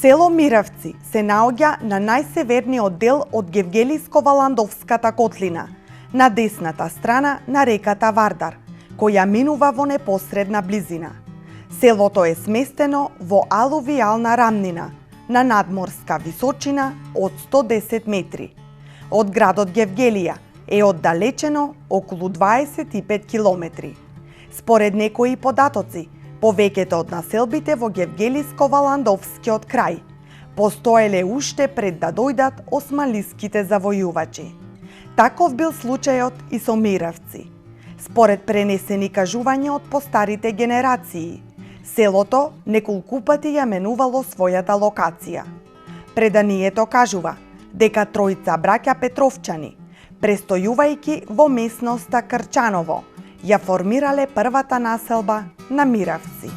Село Миравци се наоѓа на најсеверниот дел од Гевгелиско-Валандовската котлина, на десната страна на реката Вардар, која минува во непосредна близина. Селото е сместено во алувијална рамнина, на надморска височина од 110 метри. Од градот Гевгелија е оддалечено околу 25 километри. Според некои податоци, повеќето од населбите во Гевгелиско-Валандовскиот крај постоеле уште пред да дојдат османлиските завојувачи. Таков бил случајот и со Миравци. Според пренесени кажувања од постарите генерации, селото неколку пати ја менувало својата локација. Преданието кажува дека тројца браќа Петровчани, престојувајќи во местноста Крчаново, ја формирале првата населба на Миравци.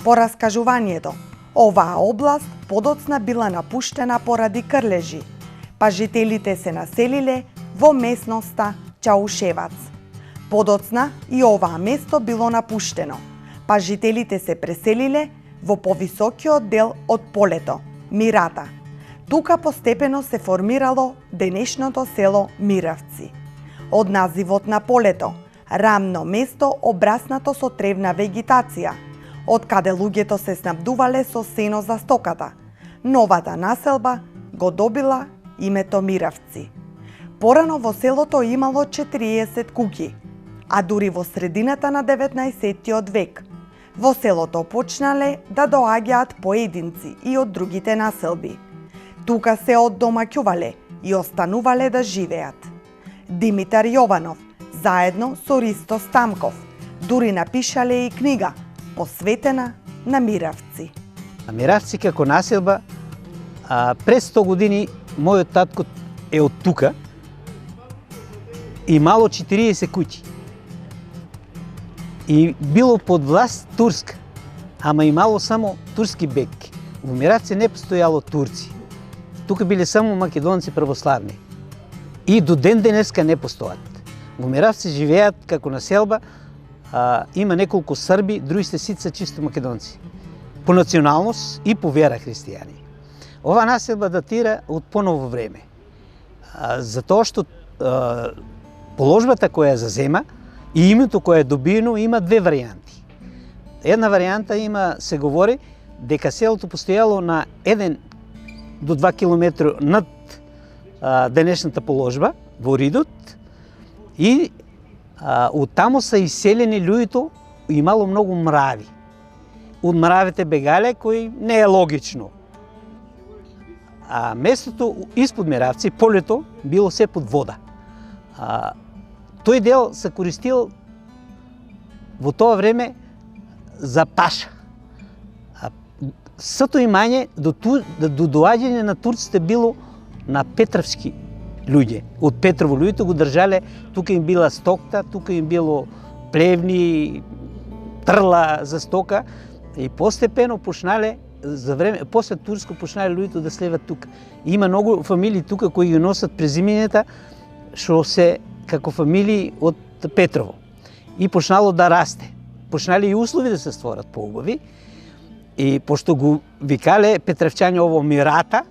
По раскажувањето, оваа област подоцна била напуштена поради крлежи, па жителите се населиле во местноста Чаушевац. Подоцна и оваа место било напуштено, па жителите се преселиле во повисокиот дел од полето, Мирата. Тука постепено се формирало денешното село Миравци. Од називот на полето, рамно место обраснато со тревна вегетација, од каде луѓето се снабдувале со сено за стоката, новата населба го добила името Миравци. Порано во селото имало 40 куќи, а дури во средината на 19 век во селото почнале да доаѓаат поединци и од другите населби. Тука се оддомаќувале и останувале да живеат. Димитар Јованов, заедно со Ристо Стамков, дури напишале и книга посветена на Миравци. Миравци како населба, пред 100 години мојот татко е од тука, имало 40 куќи. И било под власт турска, ама имало само турски бек. Во Миравци не постојало турци. Тука биле само македонци православни. И до ден денеска не постојат. Во Миравци живеат како населба, има неколку срби, другите сите се чисто македонци. По националност и по вера христијани. Ова населба датира од поново време. Затоа што положбата која зазема и името кое е добиено има две варијанти. Една варијанта се говори дека селото постојало на 1 до 2 километри над денешната положба во Ридот и оттамо са иселени луѓето, имало многу мрави. Од мравите бегале, кои не е логично. А местото испод Миравци, полето, било се под вода. Тој дел се користил во тоа време за паша. Сето имање до доаѓање на турците било на петровски луѓе. Од Петрово луѓето го држале, тука им била стокта, тука им било плевни, трла за стока и постепено почнале за време после турско почнале луѓето да слеват тука. Има многу фамилии тука кои ги носат презимињата што се како фамилии од Петрово. И почнало да расте. Почнале и услови да се створат поубави. И пошто го викале петровчање ово Мирата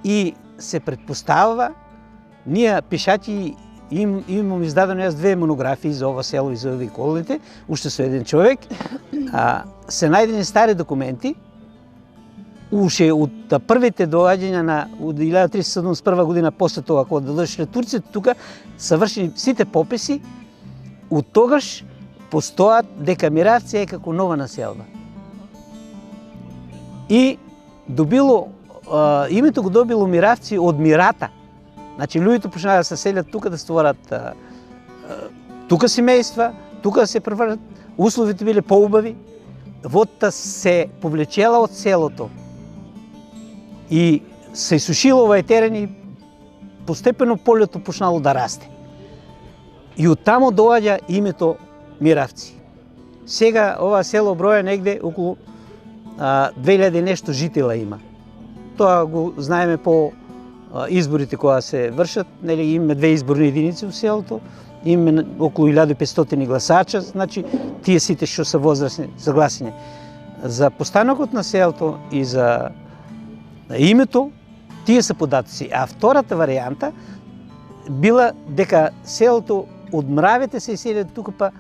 и се предпоставува, ние пишачи имам издадено јас 2 монографии за ова село и за овие околите, уште со еден човек. Се најдени стари документи, уште од првите доаѓања од 1371 година после тоа кога дошле турците тука, се вршени сите пописи, од тогаш постојат дека Миравци е како нова населба. И името го добило Миравци од Мирата. Значи луѓето почнале да се селят тука, да створат тука семејства, тука да се преврат, условите биле поубави, водата се повлечела од селото и се исушило овај терен и постепено полето почнало да расте. И оттамо доаѓа името Миравци. Сега ова село броја негде околу 2000 нешто житела има. Тоа го знаеме по изборите кои се вршат, нели имаме 2 изборни единици во селото, имаме околу 1500 гласача, значи тие сите што се возрастни за гласање. За постанокот на селото и за името, тие се податоци. А втората варианта била дека селото од мравите се иселило тука, па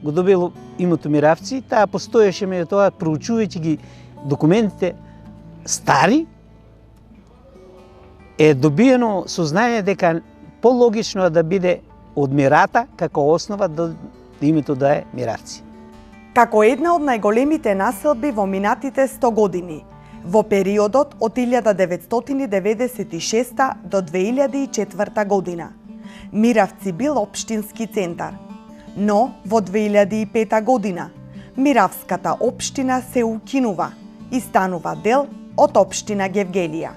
го добило името Миравци. Таа постоеше меѓу тоа, проучувајќи ги документите стари, е добиено сознание дека пологично е да биде од Мирата како основа да името да е Миравци. Како една од најголемите населби во минатите 100 години, во периодот од 1996 до 2004 година, Миравци бил општински центар. Но во 2005 година Миравската општина се укинува и станува дел од општина Гевгелија.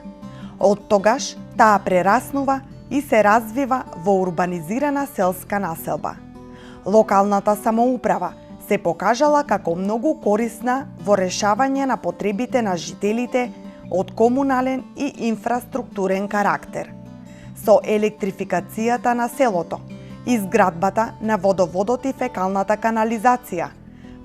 Од тогаш таа прераснува и се развива во урбанизирана селска населба. Локалната самоуправа се покажала како многу корисна во решавање на потребите на жителите од комунален и инфраструктурен карактер. Со електрификацијата на селото, изградбата на водоводот и фекалната канализација,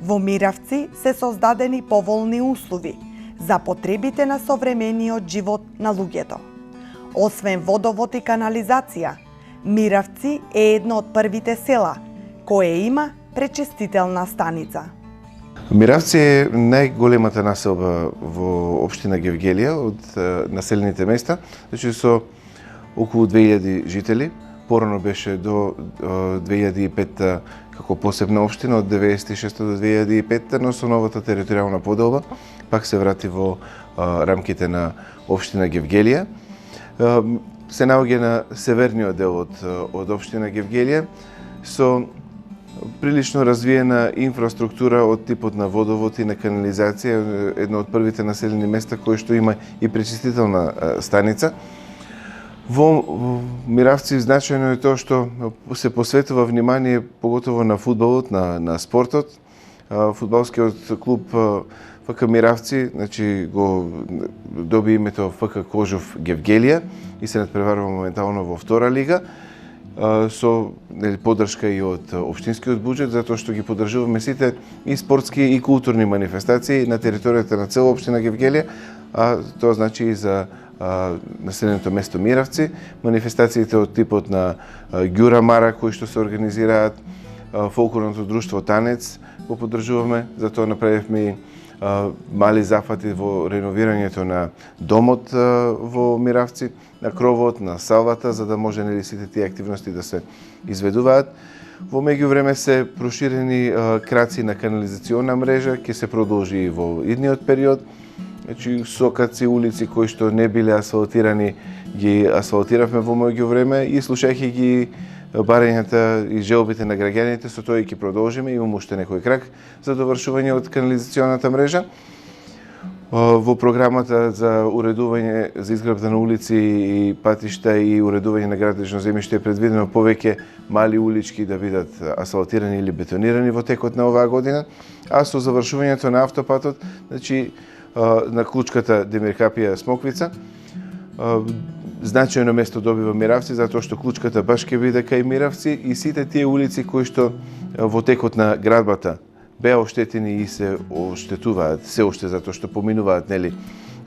во Миравци се создадени поволни услови за потребите на современиот живот на луѓето. Освен водовод и канализација, Миравци е едно од првите села кое има пречистителна станица. Миравци е најголемата населба во општина Гевгелија од населените места, значи со околу 2000 жители. Порано беше до 2005 како посебна општина од 96 до 2005, но со новата територијална поделба пак се врати во рамките на општина Гевгелија. Се наоѓа на северниот дел од општина Гевгелија со прилично развиена инфраструктура од типот на водовод и на канализација, едно од првите населени места кои што има и пречистителна станица. Во Миравци значајно е тоа што се посветува внимание поготово на фудбалот, на спортот. Фудбалскиот клуб ФК Миравци, значи го доби името ФК Кожов Гевгелија и се надпреварува моментално во втора лига со поддршка и од општинскиот буџет, затоа што ги поддржуваме сите и спортски и културни манифестации на територијата на цела општина Гевгелија, а тоа значи и за населеното место Миравци, манифестациите од типот на Ѓура Мара кои што се организираат, фолклорното друштво Танец го поддржуваме, затоа направивме и мали зафати во реновирањето на домот во Миравци, на кровот, на салвата, за да може сите тие активности да се изведуваат. Во меѓувреме се проширени краци на канализациона мрежа, ќе се продолжи и во идниот период. Значи, сокаци, улици кои што не биле асфалтирани, ги асфалтиравме во меѓувреме и слушајќи ги барањата и желбите на граѓаните, со тоа и ќе продолжиме. Имам уште некој крак за довршување од канализационата мрежа. Во програмата за уредување, за изградба на улици и патишта и уредување на градично земјиште е предвидено повеќе мали улички да бидат асфалтирани или бетонирани во текот на оваа година, а со завршувањето на автопатот, значи на клучката Демиркапија Смоквица, значајно место добива Миравци, затоа што клучката баш ќе биде кај Миравци и сите тие улици кои што во текот на градбата беа оштетени и се оштетуваат се уште затоа што поминуваат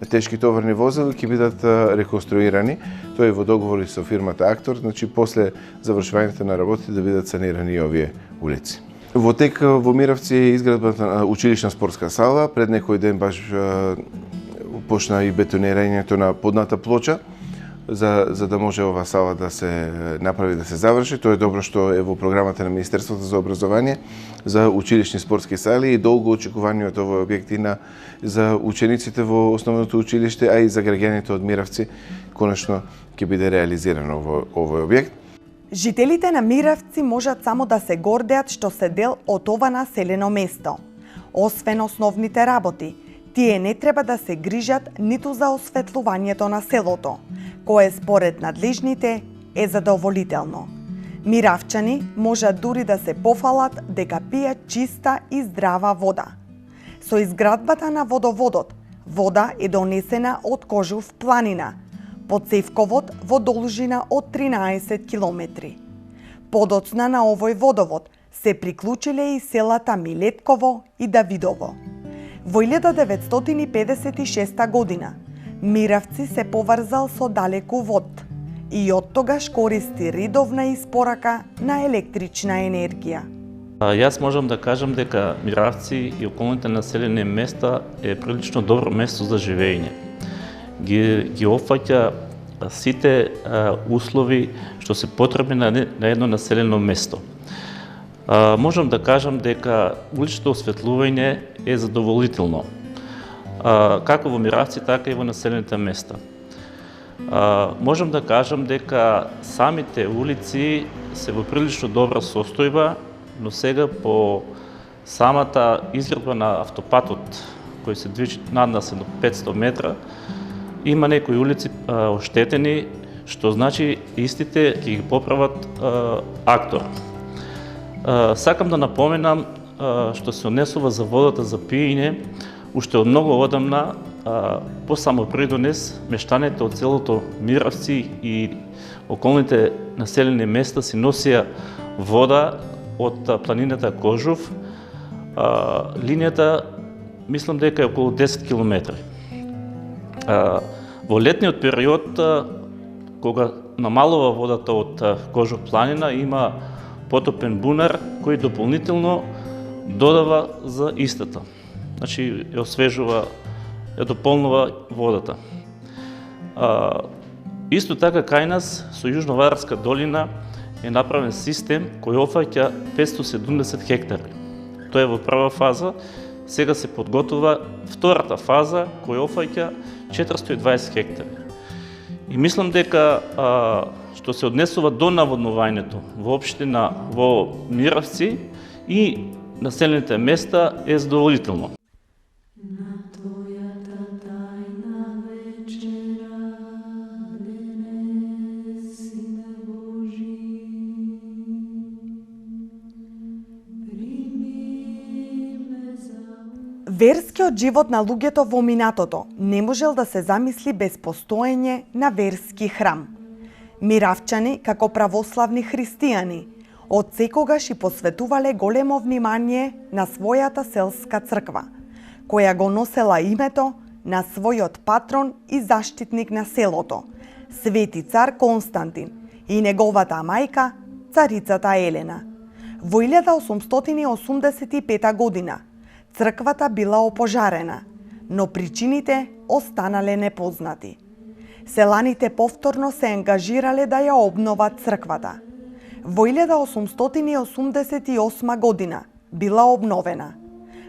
тешки товарни возила, ќе бидат реконструирани. Тоа е во договори со фирмата Актор, значи после завршувањето на работите да бидат санирани и овие улици. Во тек во Миравци е изградбата на училишна спортска сала. Пред некој ден баш почна и бетонирањето на подната плоча, за да може оваа сала да се направи, да се заврши. Тоа е добро што е во програмата на Министерството за образование за училишни спортски сали и долго очекуваниот овој објект и за учениците во основното училиште, а и за граѓаните од Миравци, конечно ќе биде реализирано овој објект. Жителите на Миравци можат само да се гордеат што се дел од ова населено место. Освен основните работи, тие не треба да се грижат ниту за осветлувањето на селото, кое според надлежните е задоволително. Миравчани можат дури да се пофалат дека пијат чиста и здрава вода. Со изградбата на водоводот, вода е донесена од Кожов планина, подсевковод во должина од 13 километри. Подоцна на овој водовод се приклучиле и селата Милетково и Давидово. Во 1956 година Миравци се поврзал со далеку вод и од тогаш користи редовна испорака на електрична енергија. Јас можам да кажам дека Миравци и околните населени места е прилично добро место за живење. Ги опфаќа сите услови што се потребни на едно населено место. Можам да кажам дека уличното осветлување е задоволително, како во Миравци, така и во населените места. Можам да кажам дека самите улици се во прилично добра состојба, но сега по самата изградба на автопатот, кој се движи наднасен 500 метра, има некои улици оштетени, што значи истите ќе ги поправат актор. Сакам да напоменам што се однесува за водата за пиење, уште од многу одамна по самопридонес мештаните од селото Миравци и околните населени места си носија вода од планината Кожув. Линијата мислам дека е околу 10 км. Во летниот период, кога намалува водата од Кожув планина, има потопен бунар кој дополнително додава за истата. Значи, ја освежува, ја дополнува водата. Исто така кај нас, со Јужновадарска долина, е направен систем кој опфаќа 570 хектари. Тоа е во прва фаза, сега се подготвува втората фаза кој опфаќа 420 хектари. И мислам дека што се однесува до наводнувањето во општина во Миравци и населените места е задоволително. Верскиот живот на луѓето во минатото не можел да се замисли без постоење на верски храм. Миравчани, како православни христијани, од секогаш и посветувале големо внимание на својата селска црква, која го носела името на својот патрон и заштитник на селото, Свети цар Константин, и неговата мајка, царицата Елена. Во 1885 година црквата била опожарена, но причините останале непознати. Селаните повторно се ангажирале да ја обноват црквата. Во 1888 година била обновена.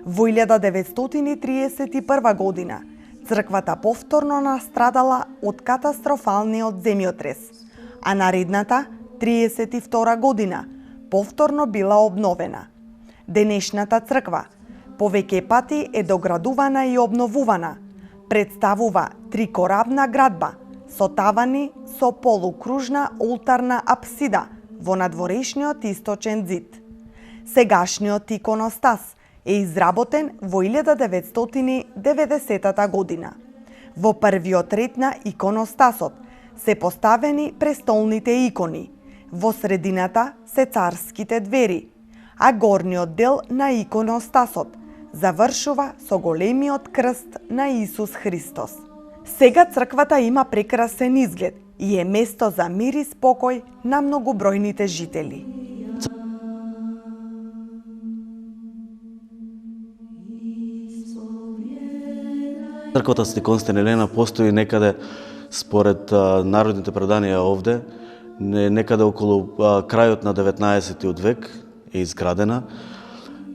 Во 1931 година црквата повторно настрадала од катастрофалниот земјотрес, а наредната, 32 година, повторно била обновена. Денешната црква повеќе пати е доградувана и обновувана. Представува трикорабна градба со тавани со полукружна олтарна апсида во надворешниот источен зид. Сегашниот иконостас е изработен во 1990 година. Во првиот ред на иконостасот се поставени престолните икони, во средината се царските двери, а горниот дел на иконостасот завршува со големиот крст на Исус Христос. Сега црквата има прекрасен изглед и е место за мир и спокој на многобројните жители. Црквата Свети Константин Елена постои некаде, според народните преданија овде, некаде околу крајот на 19 век е изградена.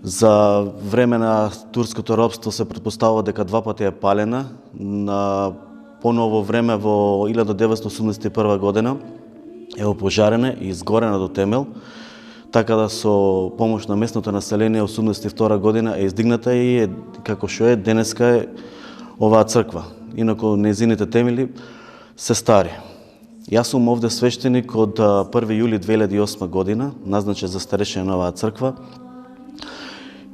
За време на турското робство се претпоставува дека два пати е палена. На поново време во 1981 година е опожарена и изгорена до темел, така да со помош на местното население 1982 година е издигната и е, како што е денеска е оваа црква. Инаку незините темели се стари. Јас сум овде свештеник од 1 јули 2008 година, назначен за старешина на оваа црква.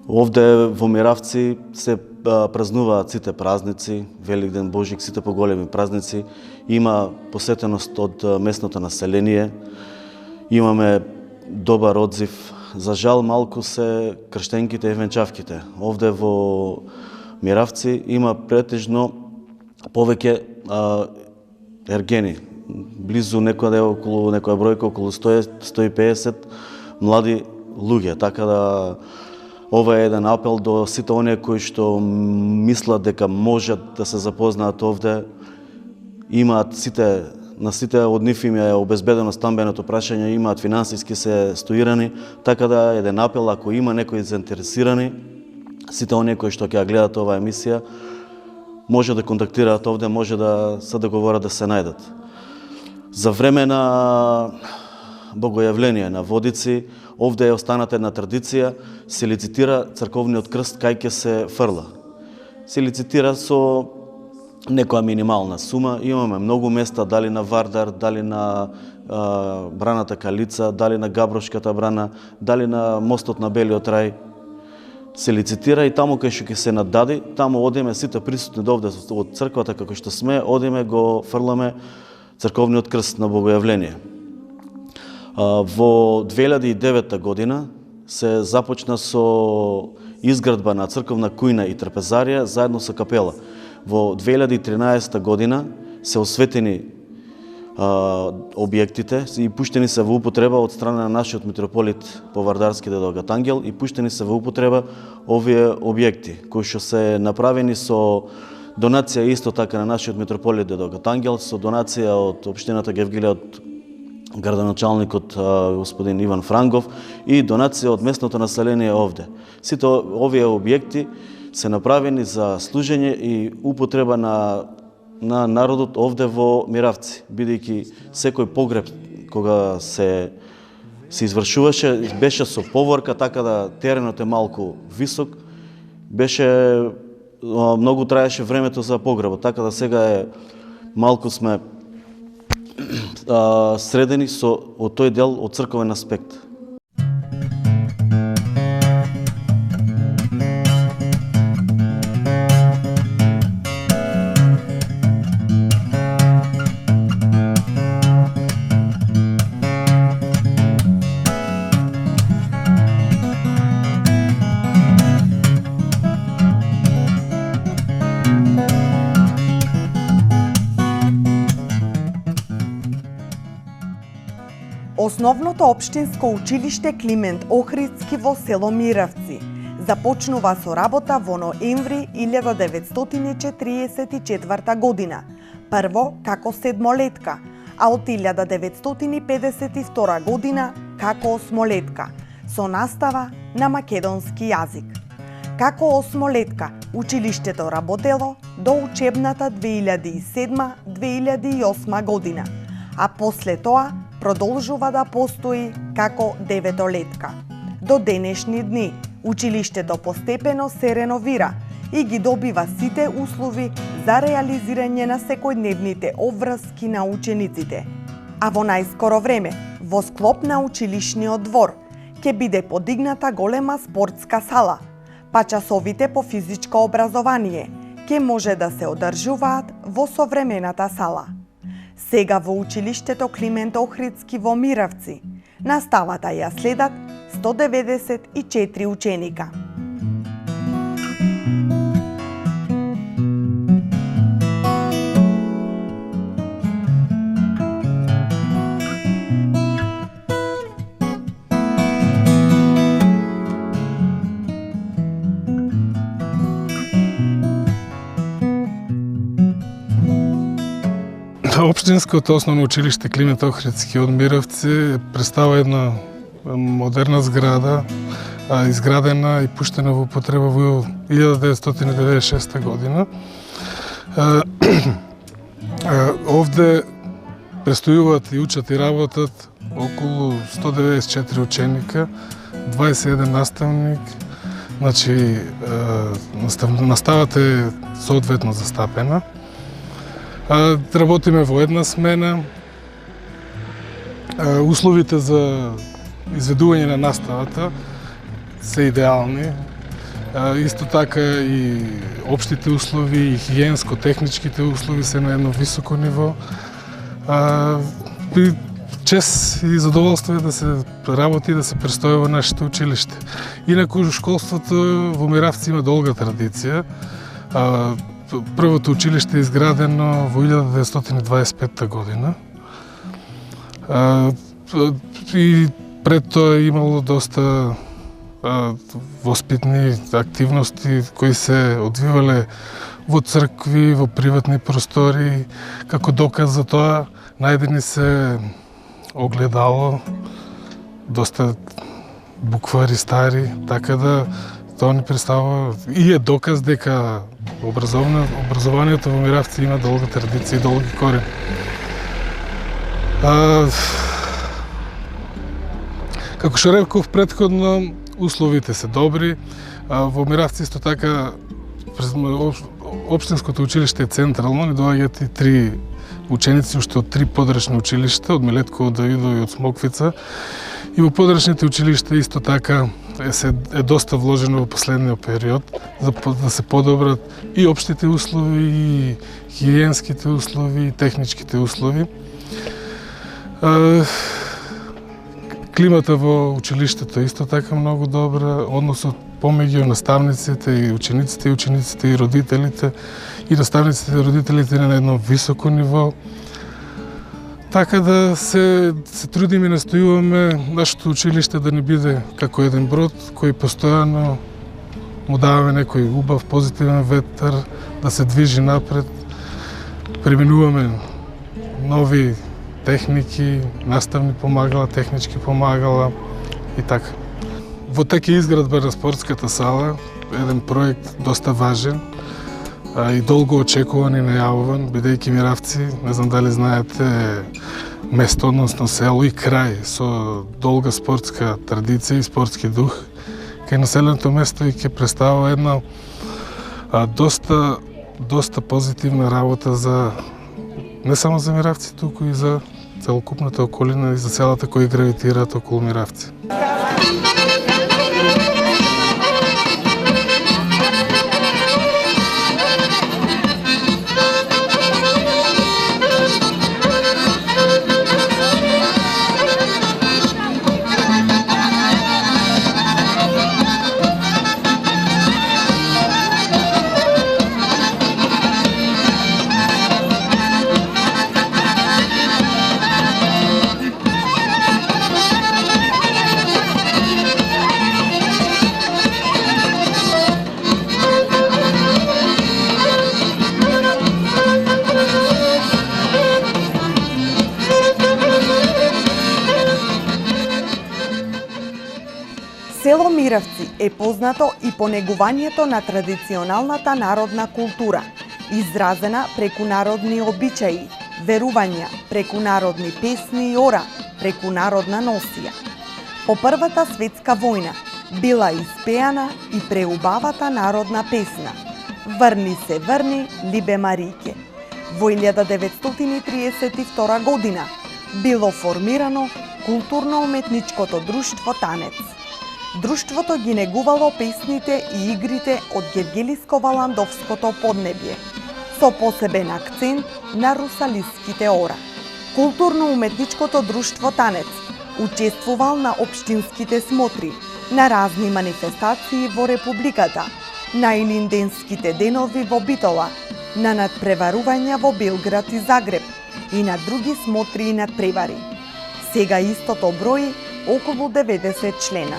Овде во Миравци се празнуваат сите празници, Великден, Божик, сите поголеми празници. Има посетеност од местното население. Имаме добар одзив. За жал малку се крштенките и венчавките. Овде во Миравци има претежно повеќе ергени, близу некоја бројка околу 100-150 млади луѓе, така да ова е еден апел до сите оние кои што мислат дека можат да се запознаат овде, имаат на сите од нив им е обезбедено стамбеното прашање, имаат финансиски се стоирани, така да еден апел, ако има некои заинтересирани, сите оние кои што ќе гледат оваа емисија, може да контактираат овде, може да се договорат да се најдат. За време на богојавление на водици, овде е останата една традиција, се лицитира црковниот крст кај ќе се фрла. Се лицитира со некоја минимална сума. Имаме многу места, дали на Вардар, дали на браната Калица, дали на Габрошката брана, дали на мостот на Белиот рај. Се лицитира и таму кај што ќе се надади, таму одиме сите присутни довде од црквата како што сме, одиме го фрламе црковниот крст на богојавление. Во 2009 година се започна со изградба на црковна кујна и трапезарија заедно со капела. Во 2013 година се осветени објектите и пуштени се во употреба од страна на нашиот митрополит Повардарски дедо Гатангел и пуштени се во употреба овие објекти кои што се направени со донација исто така на нашиот митрополит дедо Гатангел, со донација од општината Гевгелија, од градоначалникот господин Иван Франгов и донација од местното население овде. Сите овие објекти се направени за служење и употреба на народот овде во Миравци, бидејќи секој погреб кога се извршуваше беше со поворка, така да теренот е малку висок, беше многу траеше времето за погребот, така да сега е малку сме средени од тој дел од црковен аспект. Основното општинско училиште Климент Охридски во село Миравци започнува со работа во ноември 1944 година, прво како седмолетка, а од 1952 година како осмолетка, со настава на македонски јазик. Како осмолетка, училиштето работело до учебната 2007-2008 година, а после тоа продолжува да постои како деветолетка. До денешни дни, училиштето постепено се реновира и ги добива сите услови за реализирање на секојдневните обврски на учениците. А во најскоро време, во склоп на училишниот двор, ќе биде подигната голема спортска сала, па часовите по физичко образование ќе може да се одржуваат во современата сала. Сега во училиштето Климент Охридски во Миравци, наставата ја следат 194 ученика. Општинското основно училиште Климент Охридски од Миравци представа една модерна зграда, изградена и пуштена во употреба во 1996 година. Овде престојуваат и учат и работат околу 194 ученика, 21 наставник, значи наставата е соодветно застапена. Работиме во една смена. Условите за изведување на наставата се идеални. Исто така и општите услови и хигиенско-техничките услови се на едно високо ниво. Чест и задоволство е да се работи и да се престои во нашето училиште. Инаку школството во Миравци има долга традиција. првото училиште е изградено во 1925 година. И пред тоа имало доста воспитни активности кои се одвивале во цркви, во приватни простори. Како доказ за тоа најдени се огледало, доста буквари стари, така да тоа ни представува и е доказ дека образованието во Миравци има долга традиција и долги корени. Како што реков претходно, условите се добри. Во Миравци исто така општинското училиште е централно, ни доаѓаат и 3 ученици уште од 3 подрачни училишта, од Милетково, Давидово и од Смоквица. И во подрачните училишта исто така е доста вложено во последниот период за да се подобрат и општите услови, и хигиенските услови, и техничките услови. Климата во училиштето е исто така многу добра, односот помеѓу наставниците и учениците и родителите, и наставниците и родителите на едно високо ниво. Така да се трудиме и настојуваме нашето училиште да не биде како еден брод кој постојано му даваме некој убав, позитивен ветер, да се движи напред. Применуваме нови техники, наставни помагала, технички помагала и така. Во тек е изградба на спортската сала, еден проект доста важен и долго очекуван и најавуван, бидејќи Миравци, не знам дали знаете, место, односно село и крај со долга спортска традиција и спортски дух. Кај населеното место и ќе представува една доста позитивна работа за не само за Миравци, туку и за целокупната околина и за селата кои гравитираат околу Миравци. Село Миравци е познато и по негувањето на традиционалната народна култура, изразена преку народни обичаи, верувања, преку народни песни и ора, преку народна носија. По Првата светска војна била испеана и преубавата народна песна "Врни се, врни, либе Маријке". Во 1932 година било формирано културно-уметничкото друштво Танец. Друштвото ги негувало песните и игрите од Гевгелиско-Валандовското поднебје, со посебен акцент на русалиските ора. Културно-уметничкото друштво Танец учествувал на општинските смотри, на разни манифестации во Републиката, на Илинденските денови во Битола, на надпреварувања во Белград и Загреб и на други смотри и надпревари. Сега истото брои околу 90 члена.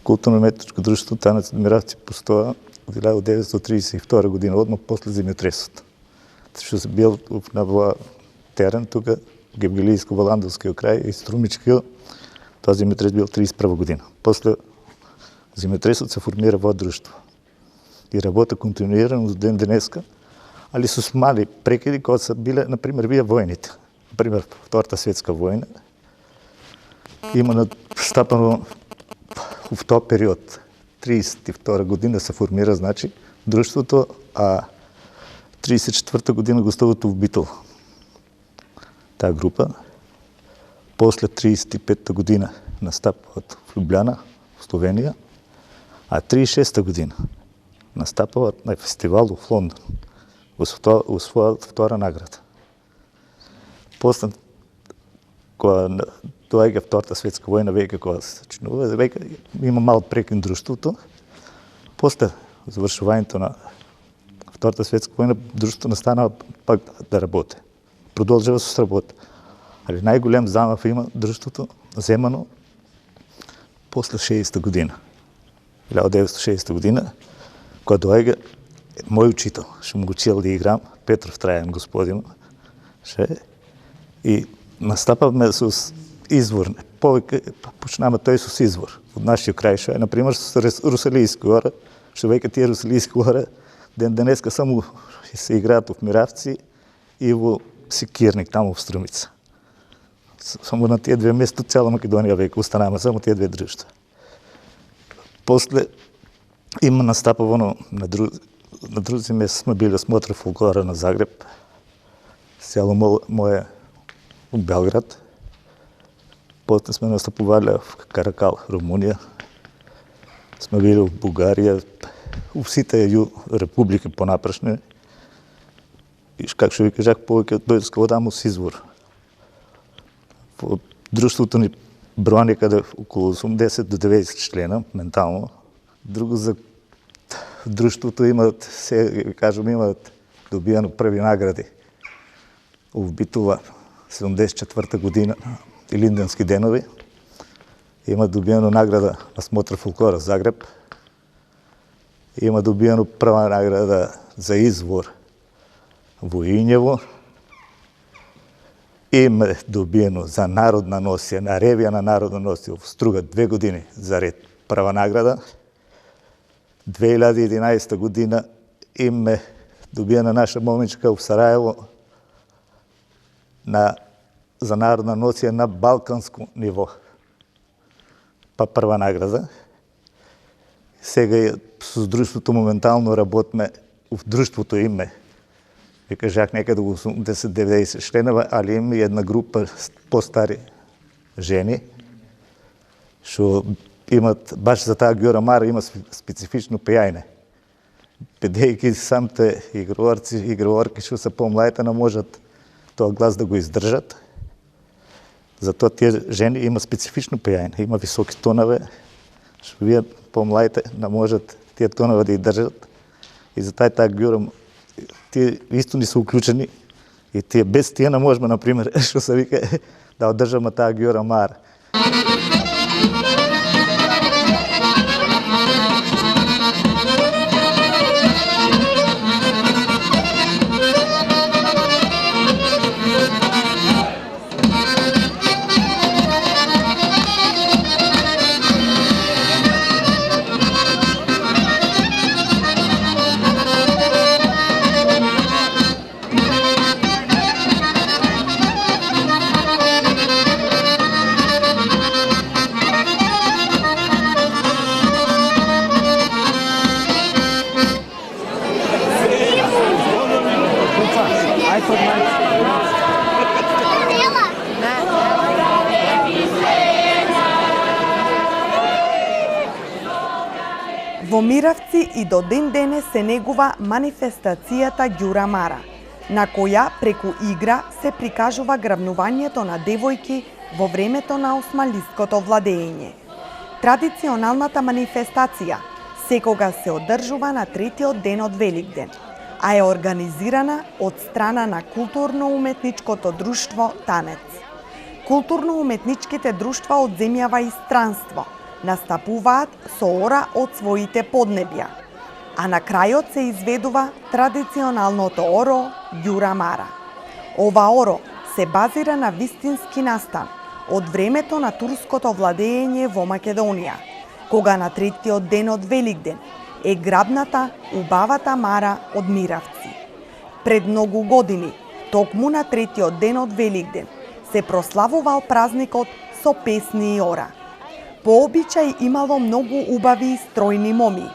Културно-уметничко друштво Танец од Миравци постоја од 1932 година, одмах после земјотресот. Што се бил на терен тука, Гевгелиско-Валандовскиот крај и Струмичкиот, тоа земјотрес бил 31 година. После земјотресот се формира во друштво и работа континуирано до ден денеска, али со мали прекиди кога се биле, например, вие војните. например, Втората светска војна, има настапано в този период. 32 година се формира, значи, друштвото, а 34 година гостувато в Битол. Таа група. После 35 година настапват в Любляна, в Словенија, а 36 година настапват на фестивал в Лондон. Освојават втора награда. После, кога доаѓа Втората светска војна, веќе кога се сачинува, веќе има мал прекин друштвото. После завршувањето на Втората светска војна, друштвото настанава пак да работи. Продолжава со работа. Али најголем замав има друштвото земано после 60 година. 1960 година, кога доаѓа мој учител, што му го учил да играм, Петров Трајан господин, и настапавме со извор. Повеќе почнаме тој со извор од нашиот крај, што е, например, со Русалијски гора, што веќе тие Русалијски гора ден денеска само се играат в Миравци и во Секирник, таму в Струмица. Само на тие две места цела Македонија веќе останаме, само тие две друштва. После има настапувано на други места, сме били смотри фолклора на Загреб, село мое в Белград. После сме настапували в Каракал, Румунија. Сме били в Бугарија, у сите републики понапрешни. И как што ви кажах, повеќе од дојска одаму с извор. Друштвото ни броја некаде околу 80 до 90 члена, ментално. Друго за друштвото имат, се кажем, имат добијано први награди. В Битола 74 година, Илинденски денови. Има добијано награда на смотр фолклора Загреб. Има добијано прва награда за извор во Ињево. Има добиено за народна носија, на ревија на народна носија в Струга 2 години за ред прва награда. 2011 година има добиена наша момичка в Сараево за народна носија на балканско ниво. Па прва награда. Сега со друштвото моментално работиме, в друштвото име, ви кажах некаде 80-90 членова, али има една група по-стари жени, што имат, баш за таа Гјора Мара има специфично пејање. Педејќи самите играорци и играорки што се по-младите не можат тоа глас да го издржат. Затоа тие жени има специфично пејање, има високи тонове, што вие по-младите не можат тие тонове да издржат. И затоа таа Гјора, тие исто не се уклучени и тие без тие не можеме, например, што се вика, да одржаме таа Гјора Мара. Во Миравци и до ден денес се негува манифестацијата Ѓура Мара, на која преку игра се прикажува грабнувањето на девојки во времето на османлиското владење. Традиционалната манифестација секогаш се одржува на третиот ден од Великден, а е организирана од страна на културно-уметничкото друштво Танец. Културно-уметничките друштва од земјава и странство настапуваат со ора од своите поднебја, а на крајот се изведува традиционалното оро Ѓура Мара. Ова оро се базира на вистински настан од времето на турското владење во Македонија, кога на третиот ден од Великден е грабната убавата Мара од Миравци. Пред многу години Токму на третиот ден од Великден се прославувал празникот со песни и ора. По обичај имало многу убави и стројни моми,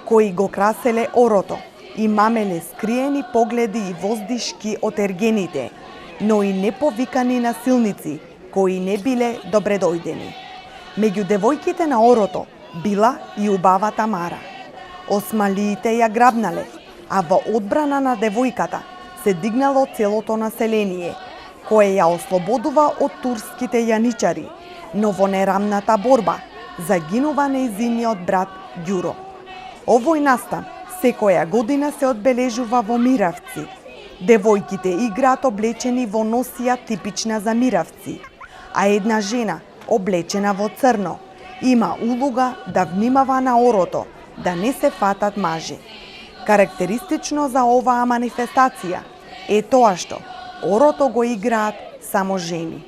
кои го краселе орото и мамеле скриени погледи и воздишки од ергените, но и неповикани насилници, кои не биле добредојдени. Меѓу девојките на орото била и убавата Мара. Осмалиите ја грабнале, а во одбрана на девојката се дигнало целото население, кое ја ослободува од турските јаничари, но во нерамната борба загинува нејзиниот брат Ѓуро. Овој настан секоја година се одбележува во Миравци. Девојките играат облечени во носија типична за Миравци, а една жена, облечена во црно, има улога да внимава на орото, да не се фатат мажи. Карактеристично за оваа манифестација е тоа што орото го играат само жени.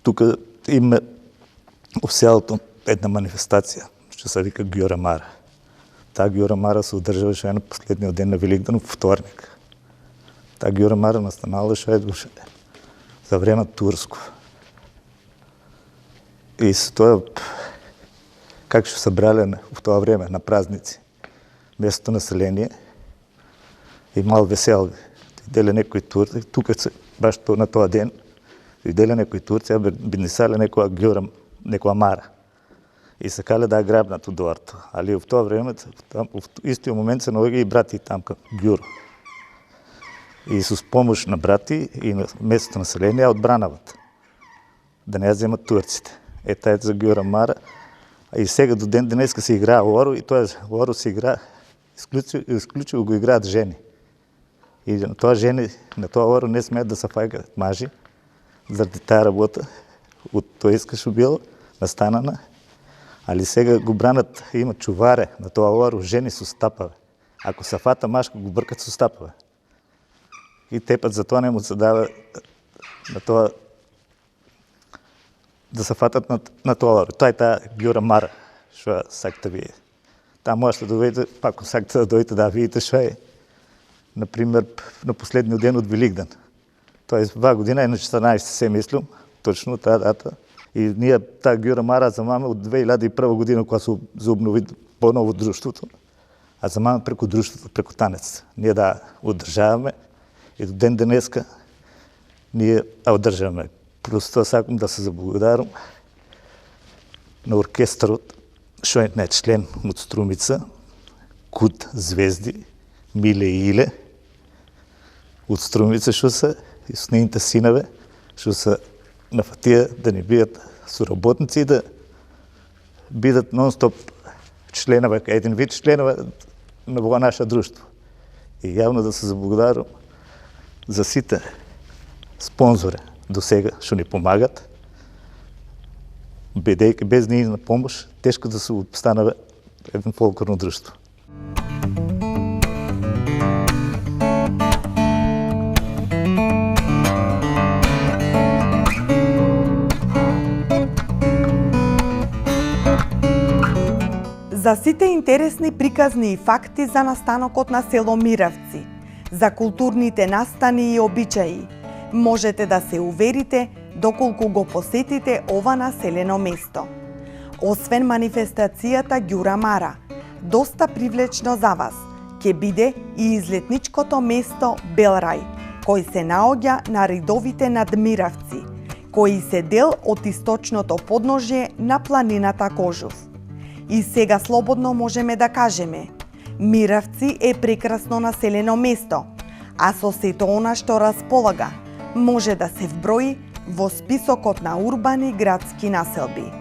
Тука има во селото една манифестација, што се вика Ѓура Мара. Таа Ѓура Мара се одржаваше на последниот ден на Великден, вторник. Таа Ѓура Мара настаналаше за време турско. И со тоа, как што събрале в тоа време на празници, местото население, имал весел, иделе некои турци, тука баш на тоа ден, иделе некои турци, би несале некоја Ѓура, некоја Мара. И сакале да грабнат од орто. Али в тоа време, в истиот момент се наоѓа и брати там кај Ѓуро. И со помош на брати и на местото население одбранават. Да не ја земат турците. Таа е за Ѓура Мара. И сега до ден денеска се играе оро и тоа оро се играе, исклучиво го играат жени. И на тоа жени, на тоа оро не смеат да се фаќаат мажи, заради таа работа, од тоа искаше било, настанана. Али сега го бранат, има чуваре на тоа оро, жени со стапаве. Ако се фата машка, го бркат со стапаве. И тепат за тоа не му се дава на тоа да се фатат на тоа оро. Тоа е таа Ѓура Мара, што сакате вие. Таа можете да дојдете, ако сакате да дојдете да видите што е, например, на последниот ден од Великден. Тоа е ва година, на 14 се мислам, точно таа дата. И ние таа Ѓура Мара замаме од 2001 година, кога се заобнови поново друштвото, а замаме преку друштвото, преку танец. Ние да одржаваме и до ден денеска ние одржаваме. Просто сакам да се заблагодарам на оркестарот, што е член од Струмица, Кут Звезди, Миле и Иле, од Струмица, што се и с нейните синове, што се на фатија да не бидат соработници, да бидат нон-стоп членове, еден вид членове на во наше друштво. И јавно да се заблагодарам за сите спонзори до сега што ни помагат, бидејќи без нивна помош тешко да се обстанува едно фолклорно друштво. За сите интересни приказни и факти за настанокот на село Миравци, за културните настани и обичаи, можете да се уверите доколку го посетите ова населено место. Освен манифестацијата Ѓура Мара, доста привлечно за вас ќе биде и излетничкото место Белрај, кој се наоѓа на ридовите над Миравци, кои се дел од источното подножје на планината Кожув. И сега слободно можеме да кажеме, Миравци е прекрасно населено место, а со сето она што располага, може да се вброи во списокот на урбани градски населби.